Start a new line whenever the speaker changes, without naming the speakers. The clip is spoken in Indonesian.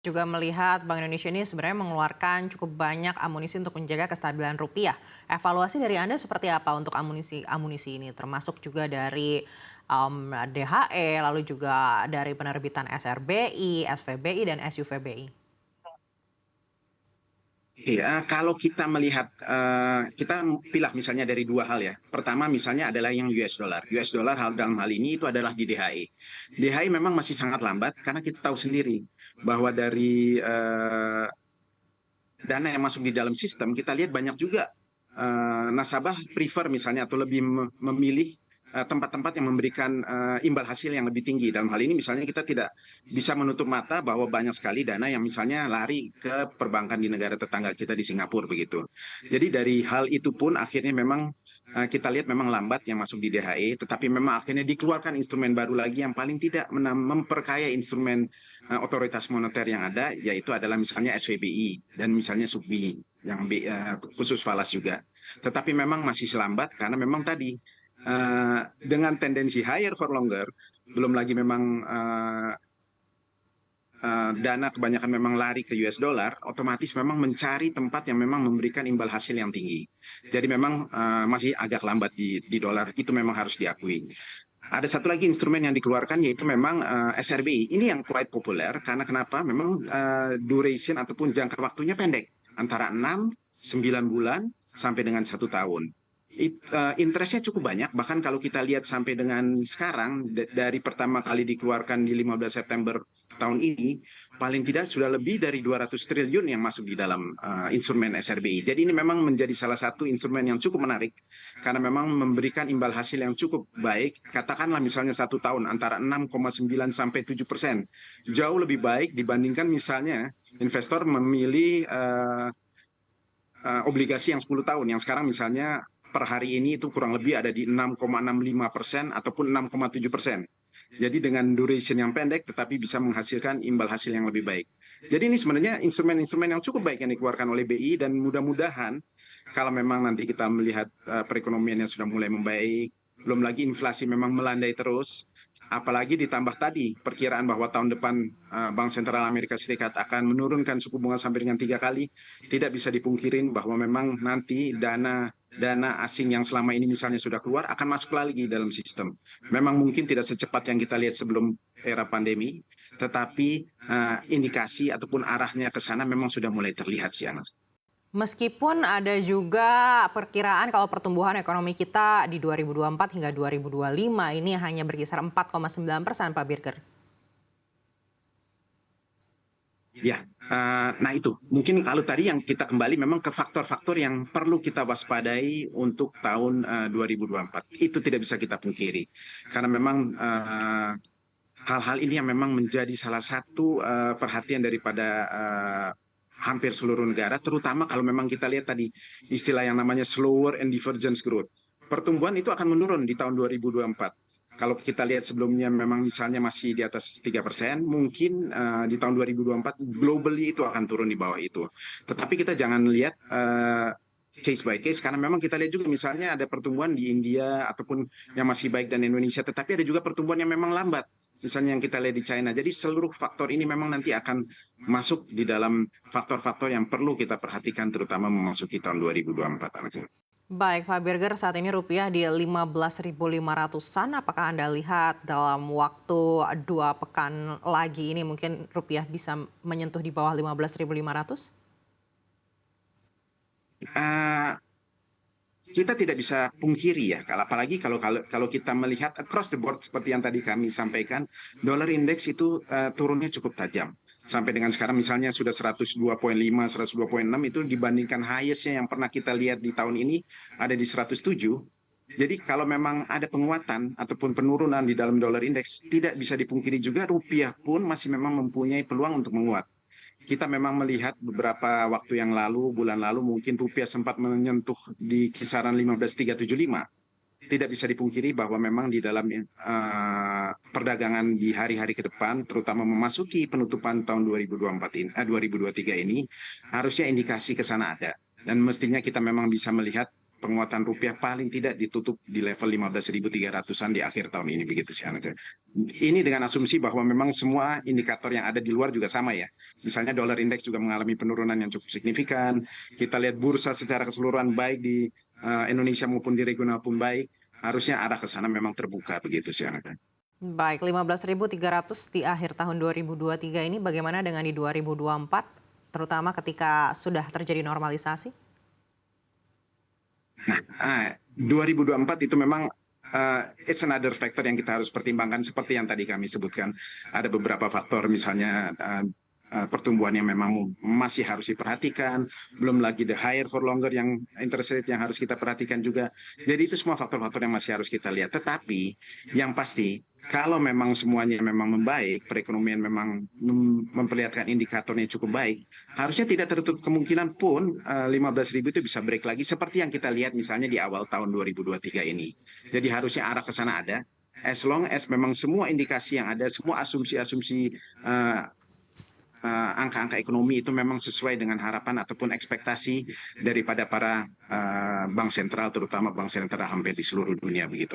Juga melihat Bank Indonesia ini sebenarnya mengeluarkan cukup banyak amunisi untuk menjaga kestabilan rupiah. Evaluasi dari Anda seperti apa untuk amunisi ini? Termasuk juga dari DHE, lalu juga dari penerbitan SRBI, SVBI, dan SUVBI.
Iya, kalau kita melihat, kita pilah misalnya dari dua hal ya. Pertama misalnya adalah yang US dollar. US dollar dalam hal ini itu adalah di DHI. DHI memang masih sangat lambat karena kita tahu sendiri bahwa dari dana yang masuk di dalam sistem, kita lihat banyak juga nasabah prefer misalnya atau lebih memilih tempat-tempat yang memberikan imbal hasil yang lebih tinggi. Dalam hal ini misalnya kita tidak bisa menutup mata bahwa banyak sekali dana yang misalnya lari ke perbankan di negara tetangga kita di Singapura begitu. Jadi dari hal itu pun akhirnya memang kita lihat memang lambat yang masuk di DHE, tetapi memang akhirnya dikeluarkan instrumen baru lagi yang paling tidak memperkaya instrumen otoritas moneter yang ada, yaitu adalah misalnya SVBI dan misalnya SUBI yang khusus falas juga. Tetapi memang masih selambat karena memang tadi dengan tendensi higher for longer, belum lagi memang dana kebanyakan memang lari ke US dollar, otomatis memang mencari tempat yang memang memberikan imbal hasil yang tinggi. Jadi memang masih agak lambat di dolar, itu memang harus diakui. Ada satu lagi instrumen yang dikeluarkan yaitu memang SRBI. Ini yang quite populer karena kenapa? Memang duration ataupun jangka waktunya pendek, antara 6, 9 bulan sampai dengan 1 tahun. Interestnya cukup banyak, bahkan kalau kita lihat sampai dengan sekarang, dari pertama kali dikeluarkan di 15 September tahun ini, paling tidak sudah lebih dari 200 triliun yang masuk di dalam instrumen SRBI. Jadi ini memang menjadi salah satu instrumen yang cukup menarik, karena memang memberikan imbal hasil yang cukup baik, katakanlah misalnya 1 tahun antara 6,9 sampai 7%. Jauh lebih baik dibandingkan misalnya investor memilih obligasi yang 10 tahun, yang sekarang misalnya per hari ini itu kurang lebih ada di 6,65% ataupun 6,7%. Jadi dengan duration yang pendek tetapi bisa menghasilkan imbal hasil yang lebih baik. Jadi ini sebenarnya instrumen-instrumen yang cukup baik yang dikeluarkan oleh BI, dan mudah-mudahan kalau memang nanti kita melihat perekonomian yang sudah mulai membaik, belum lagi inflasi memang melandai terus, apalagi ditambah tadi perkiraan bahwa tahun depan Bank Sentral Amerika Serikat akan menurunkan suku bunga sampai dengan 3 kali, tidak bisa dipungkirin bahwa memang nanti dana dana asing yang selama ini misalnya sudah keluar akan masuk lagi dalam sistem. Memang mungkin tidak secepat yang kita lihat sebelum era pandemi, tetapi indikasi ataupun arahnya ke sana memang sudah mulai terlihat sih, Anas.
Meskipun ada juga perkiraan kalau pertumbuhan ekonomi kita di 2024 hingga 2025 ini hanya berkisar 4,9%, Pak Birger.
Ya, nah itu mungkin kalau tadi yang kita kembali memang ke faktor-faktor yang perlu kita waspadai untuk tahun 2024. Itu tidak bisa kita pungkiri. Karena memang hal-hal ini yang memang menjadi salah satu perhatian daripada hampir seluruh negara, terutama kalau memang kita lihat tadi istilah yang namanya slower and divergence growth. Pertumbuhan itu akan menurun di tahun 2024. Kalau kita lihat sebelumnya memang misalnya masih di atas 3%, mungkin di tahun 2024 globally itu akan turun di bawah itu. Tetapi kita jangan lihat case by case, karena memang kita lihat juga misalnya ada pertumbuhan di India ataupun yang masih baik dan Indonesia, tetapi ada juga pertumbuhan yang memang lambat. Misalnya yang kita lihat di China. Jadi seluruh faktor ini memang nanti akan masuk di dalam faktor-faktor yang perlu kita perhatikan terutama memasuki tahun 2024.
Baik, Pak Birger, saat ini rupiah di 15.500-an. Apakah Anda lihat dalam waktu 2 pekan lagi ini mungkin rupiah bisa menyentuh di bawah 15.500?
Uh, kita tidak bisa pungkiri ya, apalagi kalau kita melihat across the board seperti yang tadi kami sampaikan, dollar index itu turunnya cukup tajam. Sampai dengan sekarang misalnya sudah 102,5, 102,6, itu dibandingkan highest-nya yang pernah kita lihat di tahun ini ada di 107. Jadi kalau memang ada penguatan ataupun penurunan di dalam dollar index, tidak bisa dipungkiri juga rupiah pun masih memang mempunyai peluang untuk menguat. Kita memang melihat beberapa waktu yang lalu, bulan lalu mungkin rupiah sempat menyentuh di kisaran 15.375. Tidak bisa dipungkiri bahwa memang di dalam perdagangan di hari-hari ke depan, terutama memasuki penutupan tahun 2024 ini, 2023 ini, harusnya indikasi ke sana ada. Dan mestinya kita memang bisa melihat penguatan rupiah paling tidak ditutup di level 15.300-an di akhir tahun ini begitu sih Anaka. Ini dengan asumsi bahwa memang semua indikator yang ada di luar juga sama ya. Misalnya dolar indeks juga mengalami penurunan yang cukup signifikan. Kita lihat bursa secara keseluruhan baik di Indonesia maupun di regional pun baik. Harusnya arah ke sana memang terbuka begitu sih Anaka.
Baik, 15.300 di akhir tahun 2023 ini bagaimana dengan di 2024, terutama ketika sudah terjadi normalisasi?
Nah, 2024 itu memang it's another factor yang kita harus pertimbangkan seperti yang tadi kami sebutkan. Ada beberapa faktor misalnya pertumbuhan yang memang masih harus diperhatikan, belum lagi the higher for longer yang interest rate yang harus kita perhatikan juga. Jadi itu semua faktor-faktor yang masih harus kita lihat. Tetapi yang pasti kalau memang semuanya memang membaik, perekonomian memang memperlihatkan indikatornya cukup baik, harusnya tidak tertutup kemungkinan pun 15.000 itu bisa break lagi seperti yang kita lihat misalnya di awal tahun 2023 ini. Jadi harusnya arah ke sana ada. As long as memang semua indikasi yang ada, semua asumsi-asumsi angka-angka ekonomi itu memang sesuai dengan harapan ataupun ekspektasi daripada para bank sentral, terutama bank sentral hampir di seluruh dunia begitu.